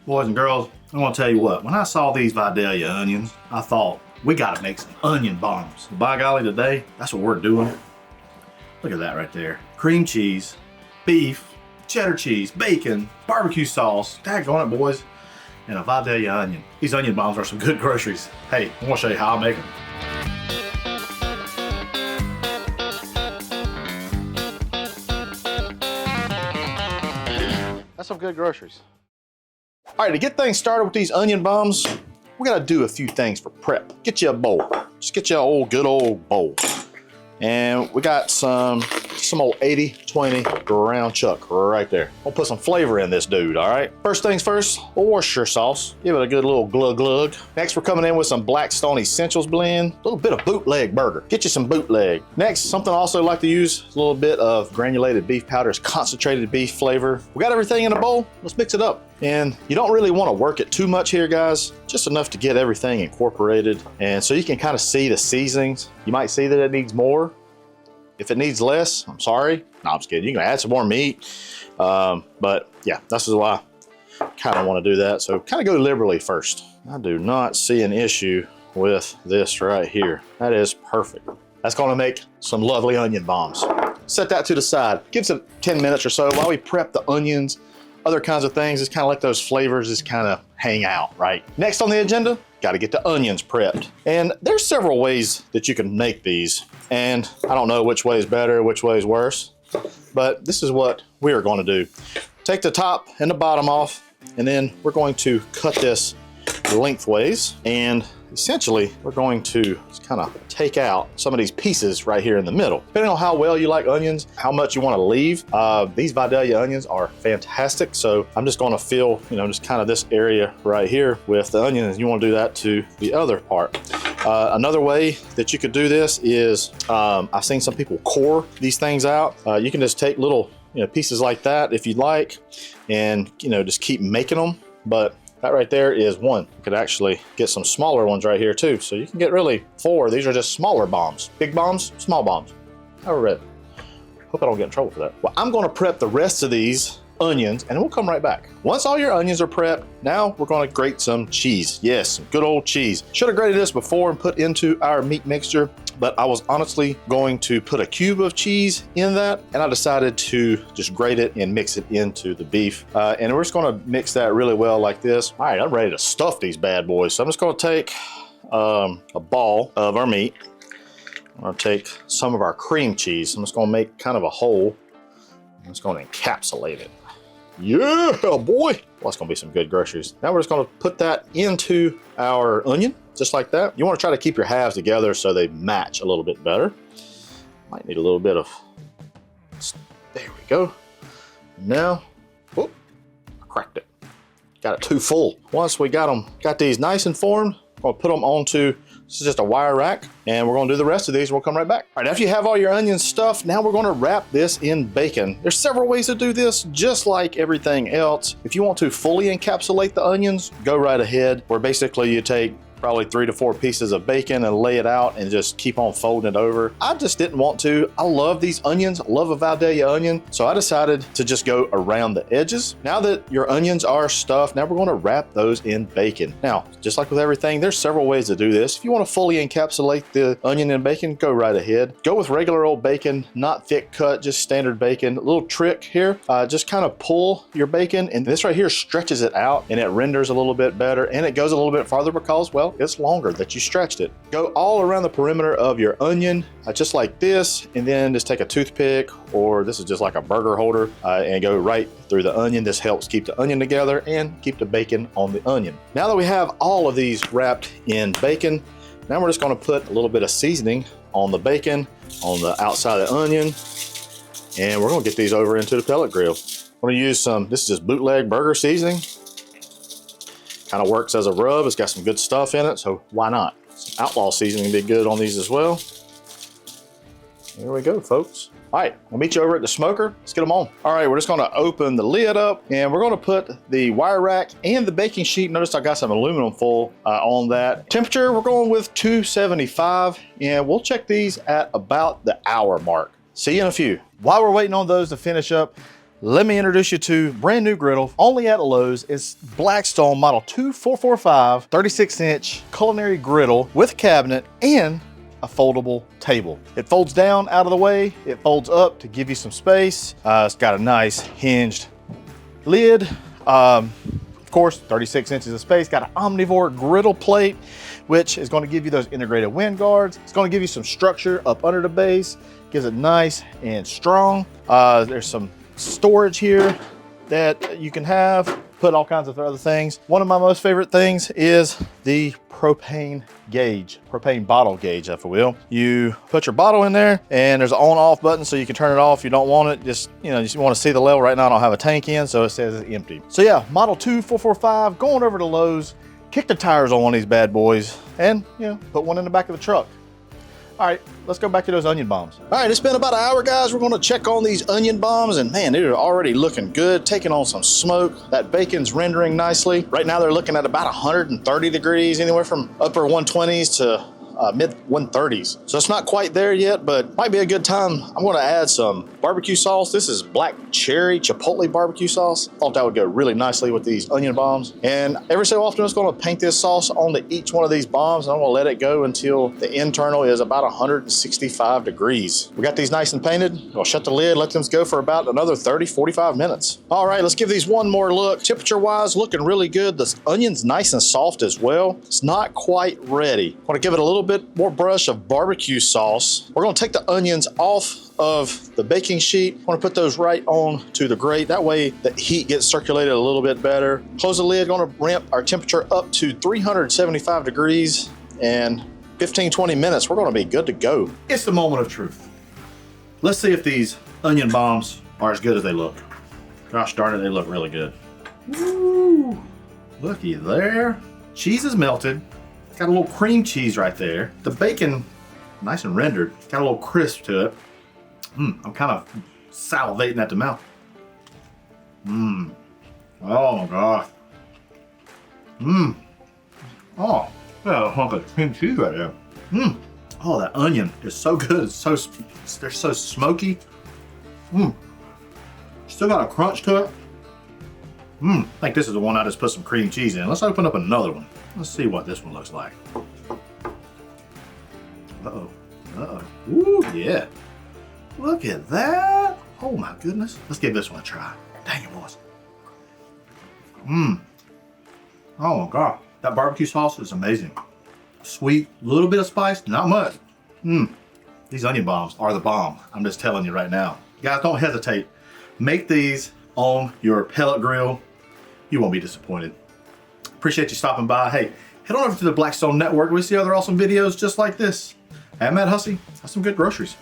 Boys and girls, I'm gonna tell you what, when I saw these Vidalia onions, I thought, we gotta make some onion bombs. By golly, today, that's what we're doing. Look at that right there. Cream cheese, beef, cheddar cheese, bacon, barbecue sauce, daggone it, boys, and a Vidalia onion. These onion bombs are some good groceries. Hey, I'm gonna show you how I make them. That's some good groceries. All right, to get things started with these onion bombs, we gotta do a few things for prep. Get you a bowl. Just get you an good old bowl. And we got some old 80-20 ground chuck right there. We'll put some flavor in this dude, all right? First things first, a Worcestershire sauce. Give it a good little glug glug. Next, we're coming in with some Blackstone Essentials Blend. A little bit of Bootleg Burger. Get you some bootleg. Next, something I also like to use, a little bit of granulated beef powder. It's concentrated beef flavor. We got everything in a bowl. Let's mix it up. And you don't really want to work it too much here, guys. Just enough to get everything incorporated. And so you can kind of see the seasonings. You might see that it needs more. If it needs less, I'm sorry. No, I'm just kidding. You can add some more meat. But yeah, this is why I kind of want to do that. So kind of go liberally first. I do not see an issue with this right here. That is perfect. That's going to make some lovely onion bombs. Set that to the side. Gives it 10 minutes or so while we prep the onions, other kinds of things. Just kind of let those flavors just kind of hang out, right? Next on the agenda, got to get the onions prepped. And there's several ways that you can make these. And I don't know which way is better, which way is worse, but this is what we are going to do. Take the top and the bottom off, and then we're going to cut this lengthways. And essentially, we're going to kind of take out some of these pieces right here in the middle. Depending on how well you like onions, how much you want to leave, these Vidalia onions are fantastic. So I'm just going to fill, just kind of this area right here with the onions. You want to do that to the other part. Another way that you could do this is, I've seen some people core these things out. You can just take little pieces like that if you'd like, and just keep making them. But that right there is one. You could actually get some smaller ones right here too. So you can get really 4. These are just smaller bombs. Big bombs, small bombs. However it. Hope I don't get in trouble for that. Well, I'm gonna prep the rest of these onions and we'll come right back. Once all your onions are prepped, now we're gonna grate some cheese. Yes, some good old cheese. Should have grated this before and put into our meat mixture, but I was honestly going to put a cube of cheese in that, and I decided to just grate it and mix it into the beef. And we're just gonna mix that really well like this. All right, I'm ready to stuff these bad boys. So I'm just gonna take a ball of our meat. I'm gonna take some of our cream cheese. I'm just gonna make kind of a hole. I'm just gonna encapsulate it. Yeah, boy. Well, that's gonna be some good groceries. Now we're just gonna put that into our onion, just like that. You wanna try to keep your halves together so they match a little bit better. Might need a little bit of, there we go. Now, whoop, I cracked it. Got it too full. Once we got these nice and formed, we're gonna put them onto, this is just a wire rack, and we're gonna do the rest of these and we'll come right back. All right, after you have all your onions stuffed, now we're gonna wrap this in bacon. There's several ways to do this, just like everything else. If you want to fully encapsulate the onions, go right ahead, where basically you take probably 3 to 4 pieces of bacon and lay it out and just keep on folding it over. I just didn't want to. I love these onions, I love a Vidalia onion, so I decided to just go around the edges. Now that your onions are stuffed, now we're gonna wrap those in bacon. Now, just like with everything, there's several ways to do this. If you wanna fully encapsulate the onion in bacon, go right ahead. Go with regular old bacon, not thick cut, just standard bacon. A little trick here, just kind of pull your bacon, and this right here stretches it out, and it renders a little bit better, and it goes a little bit farther because, well, it's longer that you stretched it. Go all around the perimeter of your onion, just like this, and then just take a toothpick, or this is just like a burger holder, and go right through the onion. This helps keep the onion together and keep the bacon on the onion. Now that we have all of these wrapped in bacon, now we're just gonna put a little bit of seasoning on the bacon, on the outside of the onion, and we're gonna get these over into the pellet grill. I'm gonna use some, this is just Bootleg Burger seasoning. Kind of works as a rub. It's got some good stuff in it, so why not? Some outlaw seasoning would be good on these as well. There we go, folks. All right, I'll meet you over at the smoker. Let's get them on. All right, we're just gonna open the lid up, and we're gonna put the wire rack and the baking sheet. Notice I got some aluminum foil on that. Temperature, we're going with 275, and we'll check these at about the hour mark. See you in a few. While we're waiting on those to finish up, let me introduce you to brand new griddle, only at Lowe's. It's Blackstone model 2445, 36-inch culinary griddle with cabinet and a foldable table. It folds down out of the way, it folds up to give you some space. It's got a nice hinged lid. Of course, 36 inches of space. Got an omnivore griddle plate, which is going to give you those integrated wind guards. It's going to give you some structure up under the base, gives it nice and strong. There's some storage here that you can have, put all kinds of other things. One of my most favorite things is the propane gauge, propane bottle gauge, if you will. You put your bottle in there and there's an on off button so you can turn it off if you don't want it. Just, you know, you want to see the level. Right now I don't have a tank in, so it says it's empty. So yeah, model 2445, going over to Lowe's, kick the tires on one of these bad boys and, you know, put one in the back of the truck. All right, let's go back to those onion bombs. All right, it's been about an hour, guys. We're gonna check on these onion bombs, and man, they're already looking good, taking on some smoke. That bacon's rendering nicely. Right now, they're looking at about 130 degrees, anywhere from upper 120s to mid 130s. So it's not quite there yet, but might be a good time. I'm gonna add some barbecue sauce. This is black cherry chipotle barbecue sauce. Thought that would go really nicely with these onion bombs. And every so often, I'm just gonna paint this sauce onto each one of these bombs, and I'm gonna let it go until the internal is about 165 degrees. We got these nice and painted. I'll shut the lid, let them go for about another 30, 45 minutes. All right, let's give these one more look. Temperature-wise, looking really good. The onion's nice and soft as well. It's not quite ready. I wanna give it a little bit more brush of barbecue sauce. We're gonna take the onions off of the baking sheet. I want to put those right on to the grate. That way the heat gets circulated a little bit better. Close the lid, gonna ramp our temperature up to 375 degrees, and 15, 20 minutes, we're gonna be good to go. It's the moment of truth. Let's see if these onion bombs are as good as they look. Gosh darn it, they look really good. Woo! Looky there. Cheese is melted. Got a little cream cheese right there. The bacon, nice and rendered. Got a little crisp to it. I'm kind of salivating at the mouth. Oh my gosh. Oh, got a hunk of cream cheese right there. Oh, that onion is so good. It's so, they're so smoky. Still got a crunch to it. I think this is the one I just put some cream cheese in. Let's open up another one. Let's see what this one looks like. Uh-oh. Ooh, yeah. Look at that. Oh my goodness. Let's give this one a try. Dang it, boys. Oh my God. That barbecue sauce is amazing. Sweet, a little bit of spice, not much. These onion bombs are the bomb. I'm just telling you right now. Guys, don't hesitate. Make these on your pellet grill. You won't be disappointed. Appreciate you stopping by. Hey, head on over to the Blackstone Network. We see other awesome videos just like this. I'm Matt Hussey. Have some good groceries.